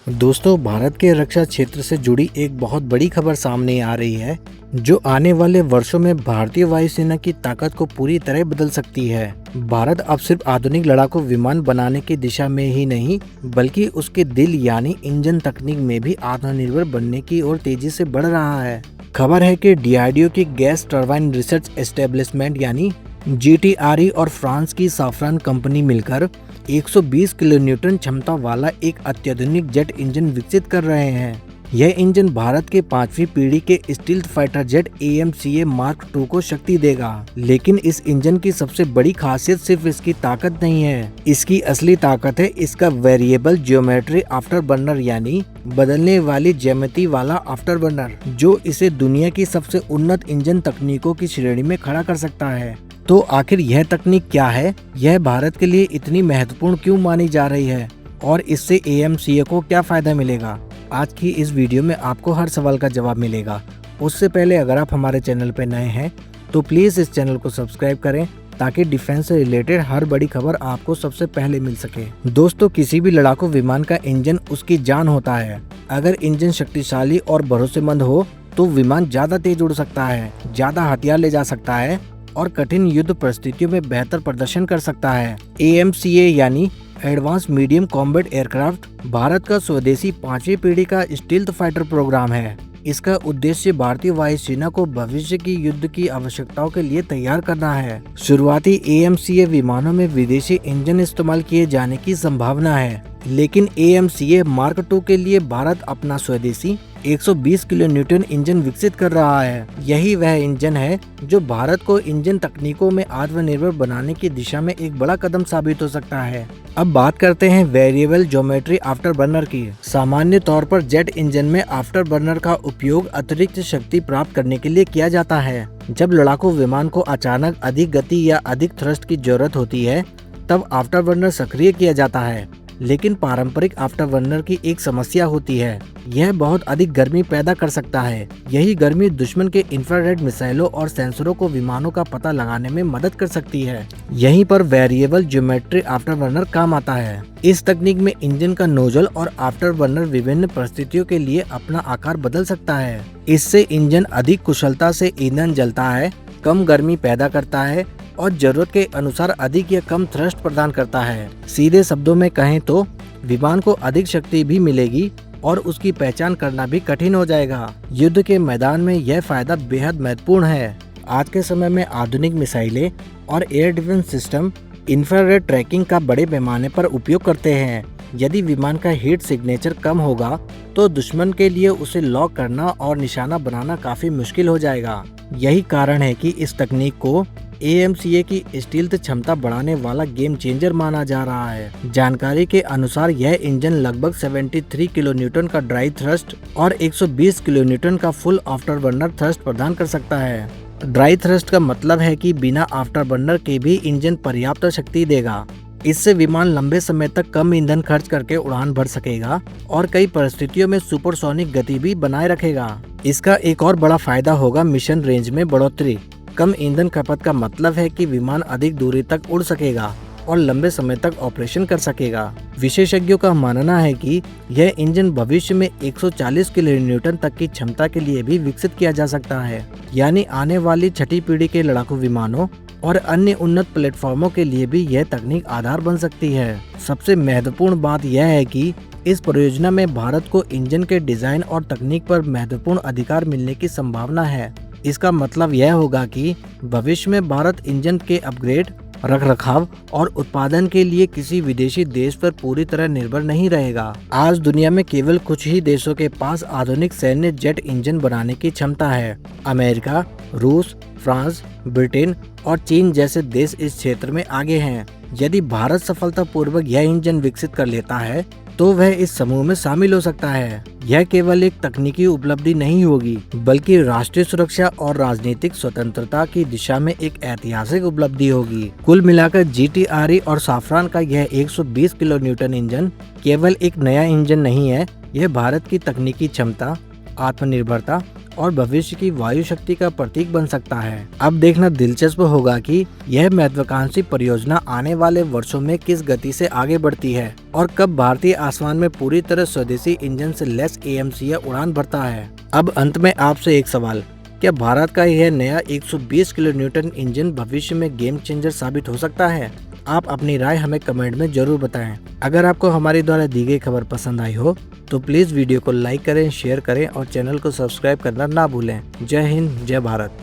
दोस्तों, भारत के रक्षा क्षेत्र से जुड़ी एक बहुत बड़ी खबर सामने आ रही है जो आने वाले वर्षों में भारतीय वायुसेना की ताकत को पूरी तरह बदल सकती है। भारत अब सिर्फ आधुनिक लड़ाकू विमान बनाने की दिशा में ही नहीं बल्कि उसके दिल यानी इंजन तकनीक में भी आत्मनिर्भर बनने की ओर तेजी से बढ़ रहा है। खबर है कि डीआरडीओ की गैस टरबाइन रिसर्च एस्टेब्लिशमेंट यानी जीटीआरई और फ्रांस की साफ्रान कंपनी मिलकर 120 किलोन्यूटन क्षमता वाला एक अत्याधुनिक जेट इंजन विकसित कर रहे हैं। यह इंजन भारत के 5वीं पीढ़ी के stealth fighter jet AMCA mark II को शक्ति देगा। लेकिन इस इंजन की सबसे बड़ी खासियत सिर्फ इसकी ताकत नहीं है, इसकी असली ताकत है इसका वेरिएबल ज्योमेट्री आफ्टर बर्नर यानी बदलने वाली ज्यामिति वाला आफ्टर बर्नर, जो इसे दुनिया की सबसे उन्नत इंजन तकनीकों की श्रेणी में खड़ा कर सकता है। तो आखिर यह तकनीक क्या है, यह भारत के लिए इतनी महत्वपूर्ण क्यों मानी जा रही है और इससे AMCA को क्या फायदा मिलेगा? आज की इस वीडियो में आपको हर सवाल का जवाब मिलेगा। उससे पहले अगर आप हमारे चैनल पर नए हैं तो प्लीज इस चैनल को सब्सक्राइब करें ताकि डिफेंस से रिलेटेड हर बड़ी खबर आपको सबसे पहले मिल सके। दोस्तों, किसी भी लड़ाकू विमान का इंजन उसकी जान होता है। अगर इंजन शक्तिशाली और भरोसेमंद हो तो विमान ज्यादा तेज उड़ सकता है, ज्यादा हथियार ले जा सकता है और कठिन युद्ध परिस्थितियों में बेहतर प्रदर्शन कर सकता है। AMCA यानी advance medium combat aircraft Bharat का स्वदेशी 5वीं पीढ़ी का स्टील्थ फाइटर प्रोग्राम है। इसका उद्देश्य भारतीय वायुसेना को भविष्य की युद्ध की आवश्यकताओं के लिए तैयार करना है। शुरुआती AMCA विमानों में विदेशी इंजन इस्तेमाल किए जाने की संभावना है, लेकिन AMCA मार्क II के लिए भारत अपना स्वदेशी 120 किलोन्यूटन इंजन विकसित कर रहा है। यही वह इंजन है जो भारत को इंजन तकनीकों में आत्मनिर्भर बनाने की दिशा में एक बड़ा कदम साबित हो सकता है। अब बात करते हैं वेरिएबल ज्योमेट्री आफ्टर बर्नर की। सामान्य तौर पर जेट इंजन में आफ्टर बर्नर का उपयोग अतिरिक्त शक्ति प्राप्त करने के लिए किया जाता है। जब लड़ाकू विमान को अचानक अधिक गति या अधिक थ्रस्ट की जरूरत होती है तब आफ्टर बर्नर सक्रिय किया जाता है। लेकिन पारंपरिक आफ्टर बर्नर की एक समस्या होती है, यह बहुत अधिक गर्मी पैदा कर सकता है। यही गर्मी दुश्मन के इंफ्रारेड मिसाइलों और सेंसरों को विमानों का पता लगाने में मदद कर सकती है। यहीं पर वेरिएबल ज्योमेट्री आफ्टर बर्नर काम आता है। इस तकनीक में इंजन का नोजल और आफ्टर बर्नर विभिन्न परिस्थितियों के लिए अपना आकार बदल सकता है। इससे इंजन अधिक कुशलता से ईंधन जलता है, कम गर्मी पैदा करता है और जरूरत के अनुसार अधिक या कम थ्रस्ट प्रदान करता है। सीधे शब्दों में कहें तो विमान को अधिक शक्ति भी मिलेगी और उसकी पहचान करना भी कठिन हो जाएगा। युद्ध के मैदान में यह फायदा बेहद महत्वपूर्ण है। आज के समय में आधुनिक मिसाइलें और air defence system infrared tracking का बड़े पैमाने पर उपयोग करते हैं। यदि विमान का हीट सिग्नेचर कम होगा तो दुश्मन के लिए उसे लॉक करना और निशाना बनाना काफी मुश्किल हो जाएगा। यही कारण है कि इस तकनीक को AMCA की स्टील्थ क्षमता बढ़ाने वाला गेम चेंजर माना जा रहा है। जानकारी के अनुसार यह इंजन लगभग 73 किलोन्यूटन का ड्राई थ्रस्ट और 120 किलोन्यूटन का फुल आफ्टर बर्नर थ्रस्ट प्रदान कर सकता है। ड्राई थ्रस्ट का मतलब है कि बिना आफ्टर बर्नर के भी इंजन पर्याप्त शक्ति देगा। इससे विमान लंबे समय तक कम ईंधन खर्च करके उड़ान भर सकेगा और कई परिस्थितियों में सुपरसोनिक गति भी बनाए रखेगा। इसका एक और बड़ा फायदा होगा मिशन रेंज में बढ़ोतरी। कम ईंधन खपत का मतलब है कि विमान अधिक दूरी तक उड़ सकेगा और लंबे समय तक ऑपरेशन कर सकेगा। विशेषज्ञों का मानना है कि यह इंजन भविष्य में 140 किलोन्यूटन तक की क्षमता के लिए भी विकसित किया जा सकता है, यानी आने वाली 6ठी पीढ़ी के लड़ाकू विमानों और अन्य उन्नत प्लेटफॉर्मों के लिए भी यह तकनीक आधार बन सकती है। सबसे महत्वपूर्ण बात यह है कि इस परियोजना में भारत को इंजन के डिजाइन और तकनीक पर महत्वपूर्ण अधिकार मिलने की संभावना है। इसका मतलब यह होगा कि भविष्य में भारत इंजन के अपग्रेड, रखरखाव और उत्पादन के लिए किसी विदेशी देश पर पूरी तरह निर्भर नहीं रहेगा। आज दुनिया में केवल कुछ ही देशों के पास आधुनिक सैन्य जेट इंजन बनाने की क्षमता है। अमेरिका, रूस, फ्रांस, ब्रिटेन और चीन जैसे देश इस क्षेत्र में आगे हैं। यदि भारत सफलतापूर्वक यह इंजन विकसित कर लेता है तो वह इस समूह में शामिल हो सकता है। यह केवल एक तकनीकी उपलब्धि नहीं होगी बल्कि राष्ट्रीय सुरक्षा और राजनीतिक स्वतंत्रता की दिशा में एक ऐतिहासिक उपलब्धि होगी। कुल मिलाकर GTRE और साफ्रान का यह 120 किलोन्यूटन इंजन केवल एक नया इंजन नहीं है, यह भारत की तकनीकी क्षमता, आत्मनिर्भरता और भविष्य की वायु शक्ति का प्रतीक बन सकता है। अब देखना दिलचस्प होगा कि यह महत्वाकांक्षी परियोजना आने वाले वर्षों में किस गति से आगे बढ़ती है और कब भारतीय आसमान में पूरी तरह स्वदेशी इंजन से लैस AMCA उड़ान भरता है। अब अंत में आपसे एक सवाल, क्या भारत का यह नया 120 किलो न्यूटन इंजन भविष्य में गेम चेंजर साबित हो सकता है? आप अपनी राय हमें कमेंट में जरूर बताएं। अगर आपको हमारे द्वारा दी गई खबर पसंद आई हो तो प्लीज़ वीडियो को लाइक करें, शेयर करें और चैनल को सब्सक्राइब करना ना भूलें। जय हिंद, जय भारत।